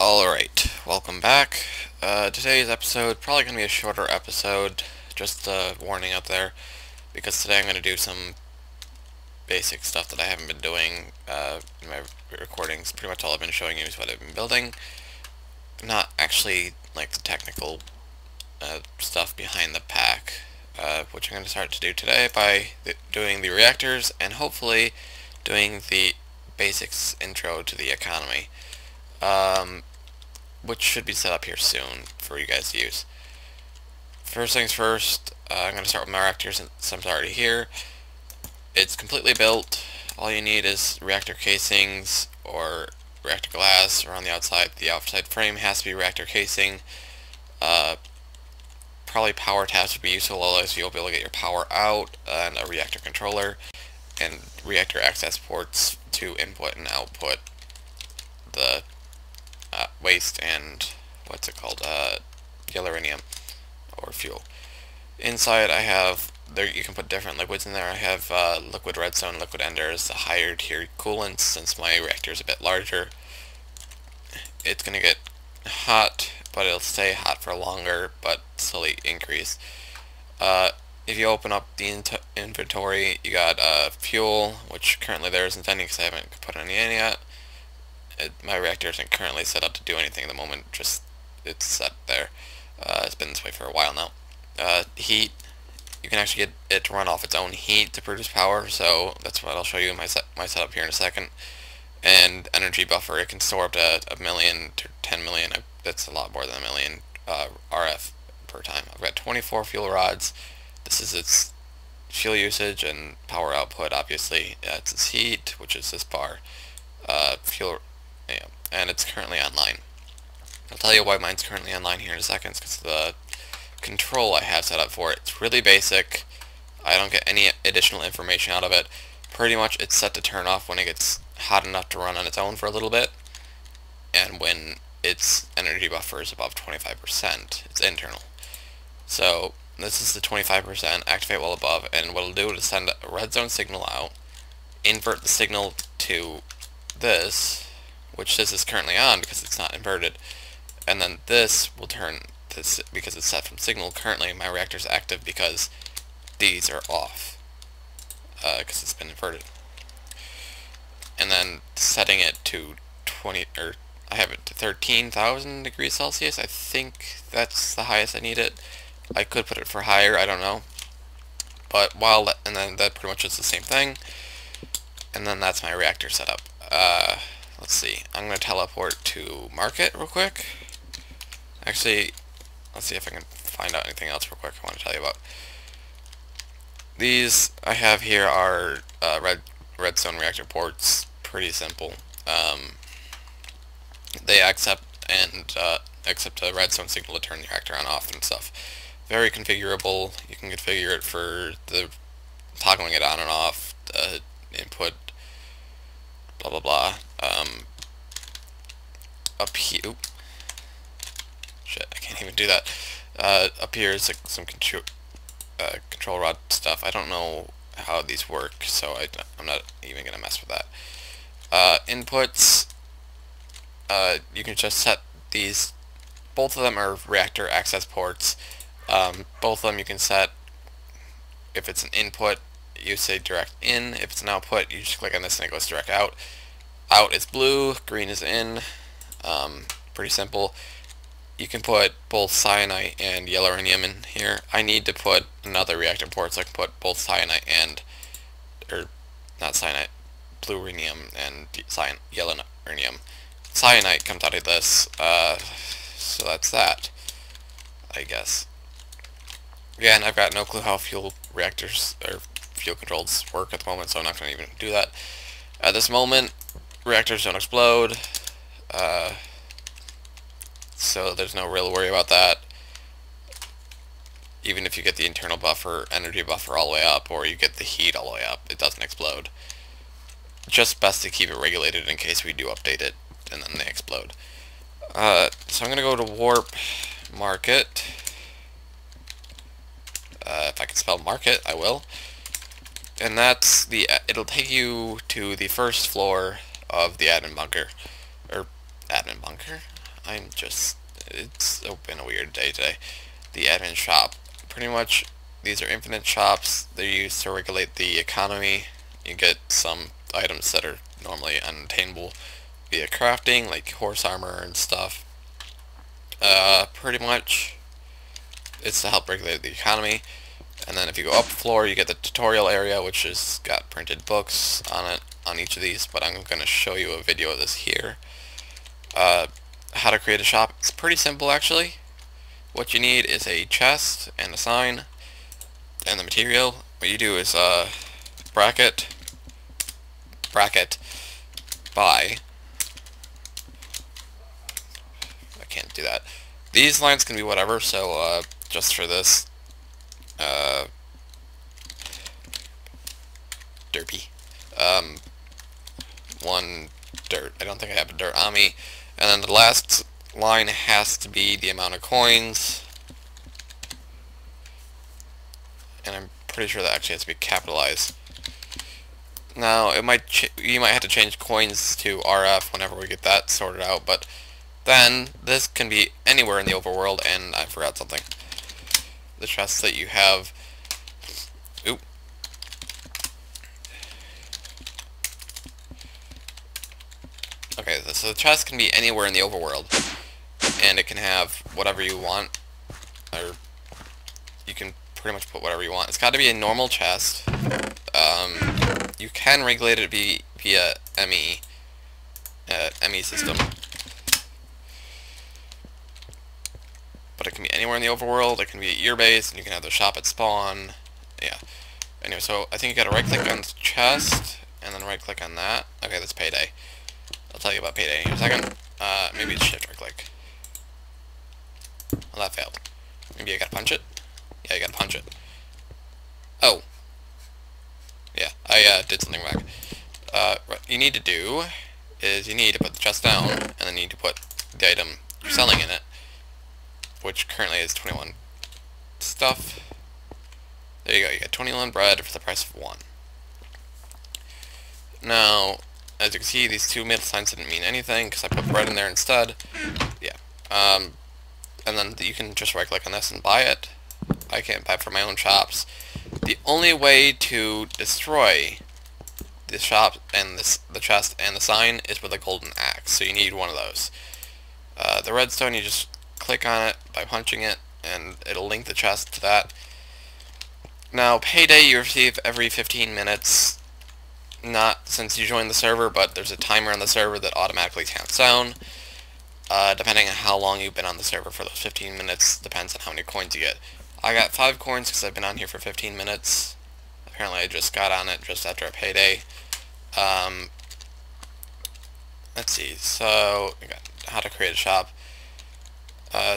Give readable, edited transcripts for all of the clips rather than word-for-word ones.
Alright, welcome back. Today's episode, probably going to be a shorter episode, just a warning out there, because today I'm going to do some basic stuff that I haven't been doing in my recordings. Pretty much all I've been showing you is what I've been building, not actually like the technical stuff behind the pack, which I'm going to start to do today by doing the reactors and hopefully doing the basics intro to the economy. Which should be set up here soon for you guys to use. First things first, I'm going to start with my reactor since I'm already here. It's completely built. All you need is reactor casings or reactor glass around the outside. The outside frame has to be reactor casing. Probably power tabs would be useful, otherwise you'll be able to get your power out, and a reactor controller, and reactor access ports to input and output the waste and what's it called, uranium or fuel. Inside I have, there you can put different liquids in there. I have liquid redstone, liquid ender as the higher tier coolants. Since my reactor is a bit larger, it's gonna get hot, but it'll stay hot for longer, but slowly increase. If you open up the inventory, you got fuel, which currently there isn't any because I haven't put any in yet. My reactor isn't currently set up to do anything at the moment, just it's set there. It's been this way for a while now. Heat, you can actually get it to run off its own heat to produce power, so that's what I'll show you in my setup here in a second. And energy buffer, it can store up to 1 million to 10 million, that's a lot more than 1 million RF per time. I've got 24 fuel rods. This is its fuel usage and power output, obviously. It's its heat, which is this bar. Fuel, yeah, and it's currently online. I'll tell you why mine's currently online here in a second, because the control I have set up for it, it's really basic. I don't get any additional information out of it. Pretty much it's set to turn off when it gets hot enough to run on its own for a little bit, and when its energy buffer is above 25%. It's internal. So this is the 25%, activate while above, and what it'll do is send a red zone signal out, invert the signal to this, which this is currently on because it's not inverted, and then this will turn this because it's set from signal. Currently my reactor is active because these are off because it's been inverted, and then setting it to 20, or I have it to 13,000 degrees Celsius. I think that's the highest I need it. I could put it for higher, I don't know, but and then that pretty much is the same thing, and then that's my reactor setup. Let's see, I'm going to teleport to market real quick. Actually, let's see if I can find out anything else real quick I want to tell you about. These I have here are redstone reactor ports. Pretty simple. They accept a redstone signal to turn the reactor on off and stuff. Very configurable. You can configure it for the toggling it on and off, input, blah blah blah. Up here, shit, I can't even do that. Up here is like some control rod stuff. I don't know how these work, so I'm not even gonna mess with that. Inputs, you can just set these. Both of them are reactor access ports. Both of them you can set. If it's an input, you say direct in. If it's an output, you just click on this and it goes direct out. Out is blue, green is in. Pretty simple. You can put both cyanide and uranium in here. I need to put another reactor port so I can put both cyanide and, or not cyanide, plutonium and uranium. Cyanide comes out of this, so that's that, I guess. Again, I've got no clue how fuel reactors or fuel controls work at the moment, so I'm not going to even do that. At this moment, reactors don't explode, so there's no real worry about that. Even if you get the internal buffer, energy buffer all the way up, or you get the heat all the way up, it doesn't explode. Just best to keep it regulated in case we do update it, and then they explode. So I'm going to go to warp market. If I can spell market, I will. And that's it'll take you to the first floor of the admin bunker. Or, admin bunker? it's been a weird day today. The admin shop. Pretty much, these are infinite shops. They're used to regulate the economy. You get some items that are normally unattainable via crafting, like horse armor and stuff. Pretty much, it's to help regulate the economy. And then if you go up the floor, you get the tutorial area, which has got printed books on it, on each of these, but I'm going to show you a video of this here. How to create a shop. It's pretty simple, actually. What you need is a chest and a sign and the material. What you do is bracket buy. I can't do that. These lines can be whatever, so just for this, derpy. 1 dirt. I don't think I have a dirt on me. And then the last line has to be the amount of coins. And I'm pretty sure that actually has to be capitalized. Now, you might have to change coins to RF whenever we get that sorted out, but then this can be anywhere in the overworld, and I forgot something. The chests that you have. Oop. Okay, so the chest can be anywhere in the overworld, and it can have whatever you want, or you can pretty much put whatever you want. It's got to be a normal chest. You can regulate it via ME system, but it can be anywhere in the overworld. It can be at your base, and you can have the shop at spawn. Yeah. Anyway, so I think you got to right-click on the chest, and then right-click on that. Okay, that's payday. I'll tell you about payday in a second. Maybe it's shift right-click. Well, that failed. Maybe I gotta punch it? Yeah, you gotta punch it. Oh. Yeah, I did something back. What you need to do is you need to put the chest down, and then you need to put the item you're selling in it, which currently is 21 stuff. There you go, you get 21 bread for the price of 1. Now, as you can see, these 2 middle signs didn't mean anything, because I put bread in there instead. Yeah. And then you can just right-click on this and buy it. I can't buy it from my own shops. The only way to destroy the shop and the chest and the sign is with a golden axe, so you need one of those. The redstone, you just click on it by punching it, and it'll link the chest to that. Now, payday you receive every 15 minutes, not since you joined the server, but there's a timer on the server that automatically counts down. Depending on how long you've been on the server for those 15 minutes, depends on how many coins you get. I got 5 coins because I've been on here for 15 minutes. Apparently I just got on it just after a payday. Let's see, so we got how to create a shop.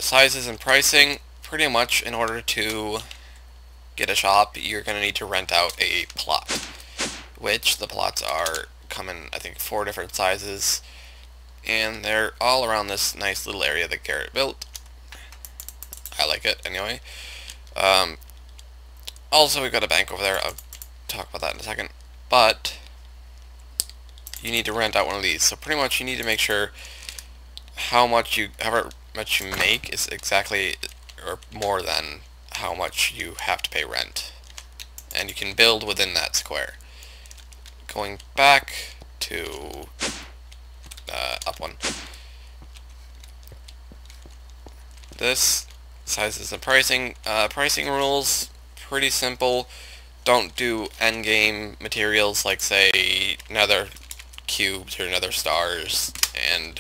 Sizes and pricing. Pretty much in order to get a shop, you're going to need to rent out a plot, which the plots come in, I think, 4 different sizes, and they're all around this nice little area that Garrett built. I like it anyway. Also, we've got a bank over there. I'll talk about that in a second. But you need to rent out one of these. So pretty much you need to make sure however much you make is exactly or more than how much you have to pay rent. And you can build within that square. Going back to up one. This sizes and pricing. Pricing rules, pretty simple. Don't do endgame materials like, say, nether cubes or nether stars and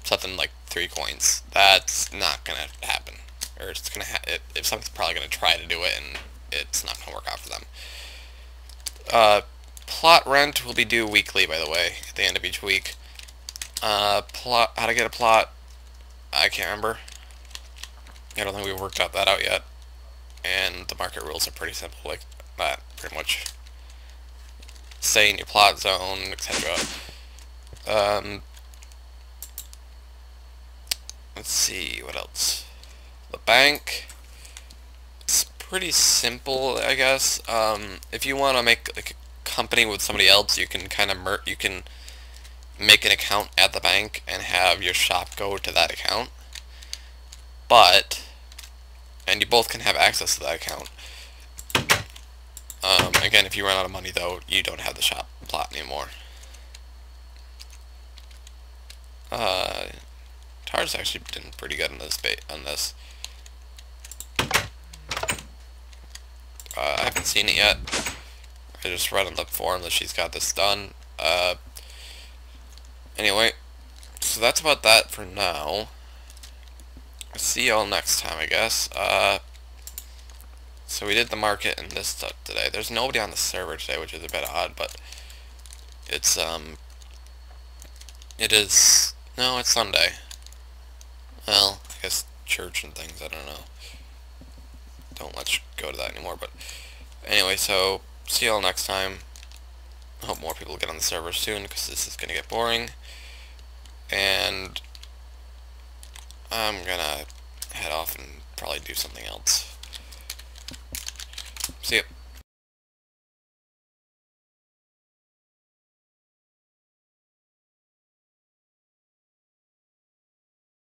something like 3 coins. That's not gonna happen. Or it's gonna if something's probably gonna try to do it, and it's not gonna work out for them. Plot rent will be due weekly, by the way, at the end of each week. How to get a plot, I can't remember. I don't think we've worked that out yet. And the market rules are pretty simple, like that, pretty much. Stay in your plot zone, etc. Let's see, what else? The bank. It's pretty simple, I guess. If you want to make like a company with somebody else, you can kind of make an account at the bank and have your shop go to that account. And you both can have access to that account. Again, if you run out of money, though, you don't have the shop plot anymore. Tar's actually been pretty good on this. I haven't seen it yet. I just read on the forum that she's got this done. Anyway, so that's about that for now. See y'all next time, I guess. So we did the market and this stuff today. There's nobody on the server today, which is a bit odd, but it's, no, it's Sunday. Well, I guess church and things, I don't know. Don't let's go to that anymore, but anyway, so see y'all next time. I hope more people get on the server soon, because this is going to get boring. And I'm gonna head off and probably do something else.